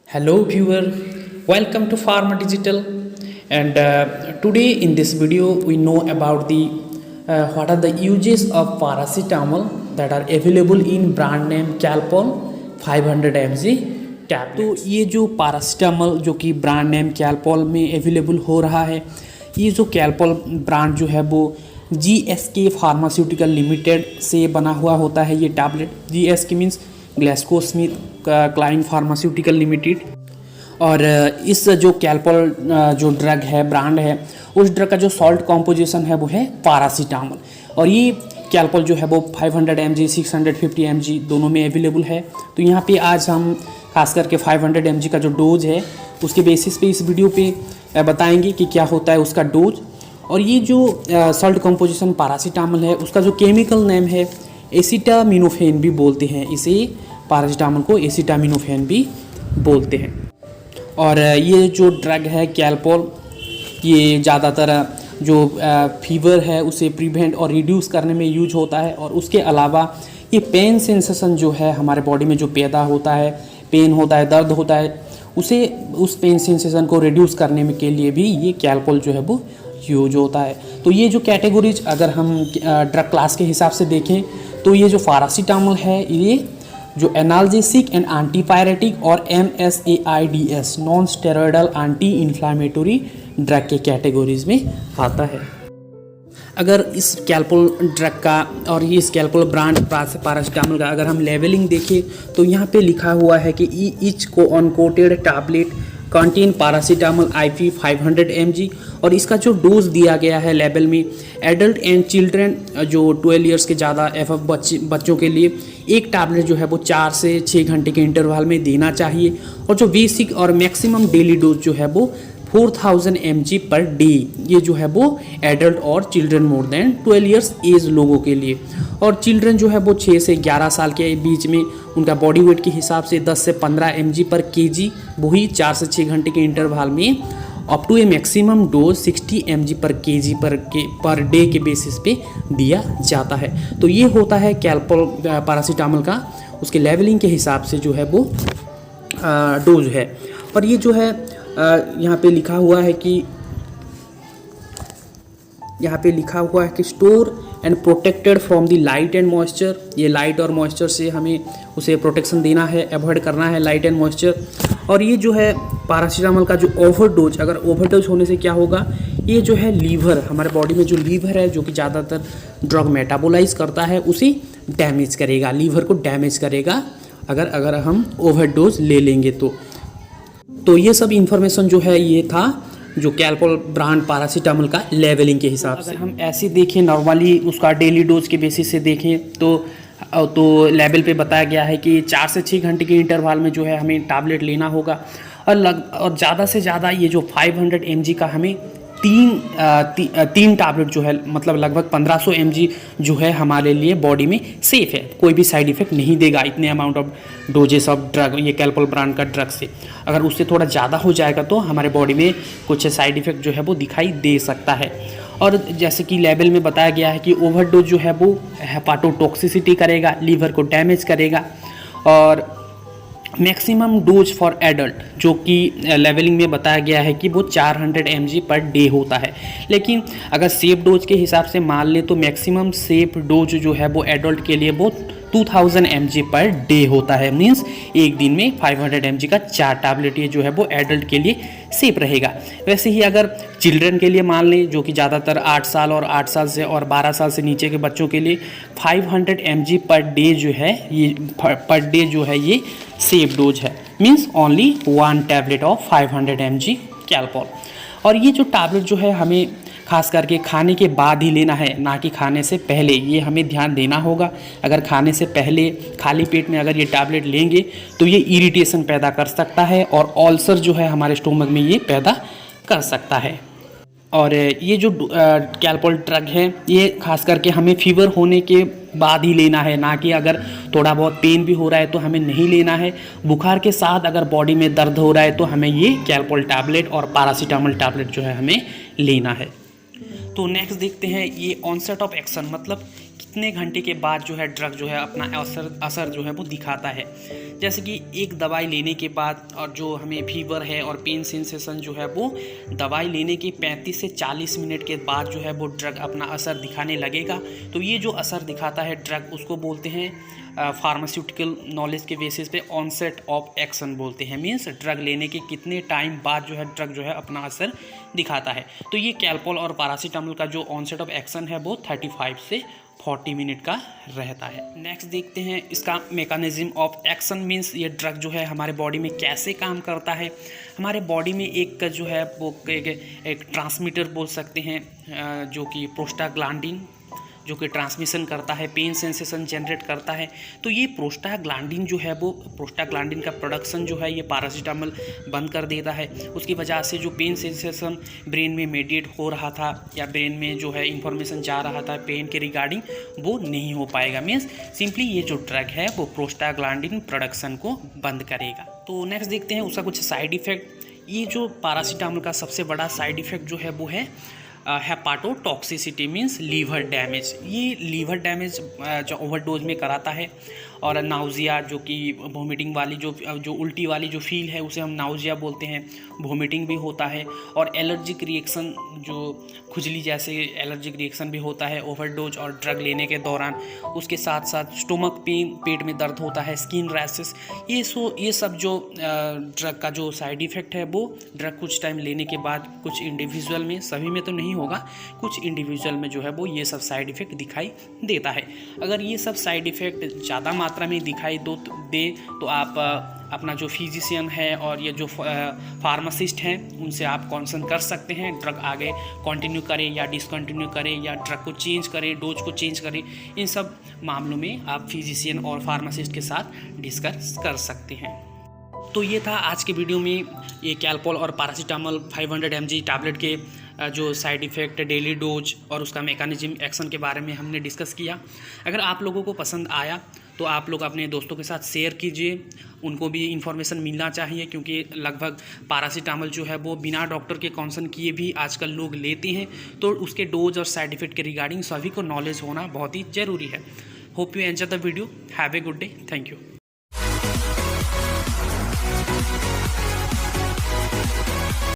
Hello viewer, welcome to Pharma Digital, and today in this video we know about the what are the uses of paracetamol that are available in brand name Calpol 500 mg tablet. तो ये जो paracetamol जो कि brand name Calpol में available हो रहा है, ये जो Calpol ब्रांड जो है वो GSK फार्मास्यूटिकल लिमिटेड से बना हुआ होता है। ये tablet GSK means GlaxoSmithKline pharmaceutical limited. और इस जो कैल्पोल जो ड्रग है ब्रांड है, उस ड्रग का जो सॉल्ट कॉम्पोजिशन है वो है पारासीटामोल। और ये कैल्पोल जो है वो 500 mg 650 mg दोनों में अवेलेबल है। तो यहाँ पे आज हम खास करके 500 mg का जो डोज है उसके बेसिस पे इस वीडियो पे बताएंगे कि क्या होता है उसका डोज। और ये जो सॉल्ट कॉम्पोजिशन पारासीटामोल है उसका जो केमिकल नेम है एसिटामिनोफेन भी बोलते हैं। इसे पारासीटामोल को एसिटामिनोफेन भी बोलते हैं। और ये जो ड्रग है कैल्पोल, ये ज़्यादातर जो फीवर है उसे प्रिवेंट और रिड्यूस करने में यूज होता है। और उसके अलावा ये पेन सेंसेशन जो है हमारे बॉडी में जो पैदा होता है, पेन होता है, दर्द होता है, उसे उस पेन सेंसेशन को रिड्यूस करने में के लिए भी ये कैल्पोल जो है वो यूज होता है। तो ये जो कैटेगरीज अगर हम ड्रग क्लास के हिसाब से देखें तो ये जो पारासीटामोल है ये जो एनाल्जेसिक एंड एंटीपायरेटिक और NSAIDs non steroidal anti inflammatory drug के कैटेगरीज में आता है। अगर इस कैल्पोल ड्रग का और ये इस कैल्पोल ब्रांड पारासीटामोल का अगर हम लेवलिंग देखें तो यहाँ पे लिखा हुआ है कि ईच को uncoated tablet contain paracetamol IP 500 mg। और इसका जो डोज दिया गया है लेवल में एडल्ट एंड चिल्ड्रन जो 12 ईयर्स के ज़्यादा FF बच्चों के लिए एक टैबलेट जो है वो 4 से 6 घंटे के इंटरवल में देना चाहिए। और जो बेसिक और मैक्सिमम डेली डोज जो है वो 4000 mg पर डे, ये जो है वो एडल्ट और children more than 12 years age लोगों के लिए। और चिल्ड्रन जो है वो 6 से 11 साल के बीच में उनका बॉडी वेट के हिसाब से 10 से 15 mg पर kg, वही 4 से 6 घंटे के इंटरवल में up to a maximum dose 60 mg पर kg पर डे के बेसिस पे दिया जाता है। तो ये होता है कैल्पोल पारासीटामोल का उसके लेवलिंग के हिसाब से जो है वो डोज है। और ये जो है यहाँ पे लिखा हुआ है कि store and protected from the light and moisture. ये लाइट और मॉइस्चर से हमें उसे प्रोटेक्शन देना है, अवॉइड करना है लाइट एंड मॉइस्चर। और ये जो है पारासीटामोल का जो ओवरडोज, अगर ओवरडोज होने से क्या होगा, ये जो है लीवर, हमारे बॉडी में जो लीवर है जो कि ज़्यादातर ड्रग मेटाबोलाइज करता है उसे डैमेज करेगा, लीवर को डैमेज करेगा अगर हम ओवरडोज ले लेंगे तो ये सब इन्फॉर्मेशन जो है ये था जो कैल्पोल ब्रांड पारासीटामोल का लेवलिंग के हिसाब से। अगर हम ऐसे देखें नॉर्मली उसका डेली डोज के बेसिस से देखें तो लेवल पे बताया गया है कि 4 से 6 घंटे के इंटरवल में जो है हमें टैबलेट लेना होगा। और ज़्यादा से ज़्यादा ये जो 500 mg का हमें तीन टैबलेट जो है मतलब लगभग 1500 mg जो है हमारे लिए बॉडी में सेफ है, कोई भी साइड इफेक्ट नहीं देगा इतने amount of doses of drug ये कैल्पोल ब्रांड का ड्रग से। अगर उससे थोड़ा ज़्यादा हो जाएगा तो हमारे बॉडी में कुछ साइड इफेक्ट जो है वो दिखाई दे सकता है। और जैसे कि लेवल में बताया गया है कि ओवरडोज जो है वो हेपाटोटॉक्सिसिटी करेगा, लीवर को डैमेज करेगा। और मैक्सिमम डोज फॉर एडल्ट जो कि लेवलिंग में बताया गया है कि वो 400 mg पर डे होता है। लेकिन अगर सेफ डोज के हिसाब से मान ले तो मैक्सिमम सेफ डोज जो है वो एडल्ट के लिए वो 2000 mg पर डे होता है। मीन्स एक दिन में 500 mg का 4 टैबलेट ये जो है वो एडल्ट के लिए सेफ रहेगा। वैसे ही अगर चिल्ड्रन के लिए मान लें जो कि ज़्यादातर 8 साल और 8 साल से और 12 साल से नीचे के बच्चों के लिए 500 mg पर डे जो है ये सेफ डोज है। Means only 1 tablet of 500 mg Calpol. और ये जो टैबलेट जो है हमें खास करके खाने के बाद ही लेना है, ना कि खाने से पहले, ये हमें ध्यान देना होगा। अगर खाने से पहले खाली पेट में अगर ये टैबलेट लेंगे तो ये इरिटेशन पैदा कर सकता है और अल्सर जो है हमारे स्टोमक में ये पैदा कर सकता है। और ये जो कैल्पोल ड्रग है ये खास करके हमें फीवर होने के बाद ही लेना है, ना कि अगर थोड़ा बहुत पेन भी हो रहा है तो हमें नहीं लेना है। बुखार के साथ अगर बॉडी में दर्द हो रहा है तो हमें ये कैल्पोल टैबलेट और पारासीटामोल टैबलेट जो है हमें लेना है। तो नेक्स्ट देखते हैं ये ऑनसेट ऑफ एक्शन, मतलब कितने घंटे के बाद जो है ड्रग जो है अपना असर जो है वो दिखाता है। जैसे कि एक दवाई लेने के बाद और जो हमें फीवर है और पेन सेंसेशन जो है वो दवाई लेने के 35 से 40 मिनट के बाद जो है वो ड्रग अपना असर दिखाने लगेगा। तो ये जो असर दिखाता है ड्रग, उसको बोलते हैं फार्मास्यूटिकल नॉलेज के बेसिस पे ऑनसेट ऑफ एक्शन बोलते हैं। मीन्स ड्रग लेने के कितने टाइम बाद जो है ड्रग जो है अपना असर दिखाता है। तो ये कैलपोल और पैरासीटामोल का जो ऑनसेट ऑफ एक्शन है वो 35 से 40 मिनट का रहता है। नेक्स्ट देखते हैं इसका मैकेनिज्म ऑफ एक्शन। मीन्स ये ड्रग जो है हमारे बॉडी में कैसे काम करता है। हमारे बॉडी में एक जो है वो एक ट्रांसमीटर बोल सकते हैं जो कि प्रोस्टाग्लैंडिन, जो कि ट्रांसमिशन करता है, पेन सेंसेशन जनरेट करता है। तो ये प्रोस्टाग्लैंडिन जो है वो प्रोस्टाग्लैंडिन का प्रोडक्शन जो है ये पैरासीटामोल बंद कर देता है। उसकी वजह से जो पेन सेंसेशन ब्रेन में मेडिएट हो रहा था या ब्रेन में जो है इंफॉर्मेशन जा रहा था पेन के रिगार्डिंग, वो नहीं हो पाएगा। मीन्स सिंपली ये जो ड्रग है वो प्रोस्टाग्लैंडिन प्रोडक्शन को बंद करेगा। तो नेक्स्ट देखते हैं उसका कुछ साइड इफ़ेक्ट। ये जो पैरासीटामोल का सबसे बड़ा साइड इफ़ेक्ट जो है वो है हेपाटोटॉक्सिसिटी, मीन्स लीवर डैमेज। ये लीवर डैमेज जो ओवरडोज में कराता है। और नाउजिया, जो कि वोमिटिंग वाली जो उल्टी वाली जो फील है उसे हम नाउजिया बोलते हैं। वोमिटिंग भी होता है और एलर्जिक रिएक्शन, जो खुजली जैसे एलर्जिक रिएक्शन भी होता है ओवरडोज और ड्रग लेने के दौरान। उसके साथ साथ स्टोमक पेन, पेट में दर्द होता है, स्किन रैशेस। ये सब जो ड्रग का जो साइड इफ़ेक्ट है वो ड्रग कुछ टाइम लेने के बाद कुछ इंडिविजुअल में, सभी में तो नहीं होगा, कुछ इंडिविजुअल में जो है वो ये सब साइड इफ़ेक्ट दिखाई देता है। अगर ये सब साइड इफ़ेक्ट ज़्यादा मात्रा में दिखाई दे तो आप अपना जो फिजिशियन है और ये जो फार्मासिस्ट हैं उनसे आप कंसल्ट कर सकते हैं। ड्रग आगे कंटिन्यू करें या डिसकंटिन्यू करें या ड्रग को चेंज करें, डोज को चेंज करें। इन सब मामलों में आप फिजिशियन और फार्मासिस्ट के साथ डिस्कस कर सकते हैं। तो ये था आज के वीडियो में, ये कैलपोल और पैरासीटामोल 500 mg टैबलेट के जो साइड इफ़ेक्ट, डेली डोज और उसका मैकेनिज्म एक्शन के बारे में हमने डिस्कस किया। अगर आप लोगों को पसंद आया तो आप लोग अपने दोस्तों के साथ शेयर कीजिए, उनको भी इन्फॉर्मेशन मिलना चाहिए। क्योंकि लगभग पैरासीटामोल जो है वो बिना डॉक्टर के कंसल्ट किए भी आजकल लोग लेते हैं। तो उसके डोज और साइड इफ़ेक्ट के रिगार्डिंग सभी को नॉलेज होना बहुत ही ज़रूरी है। Hope you enjoy the video. Have a good day. Thank you.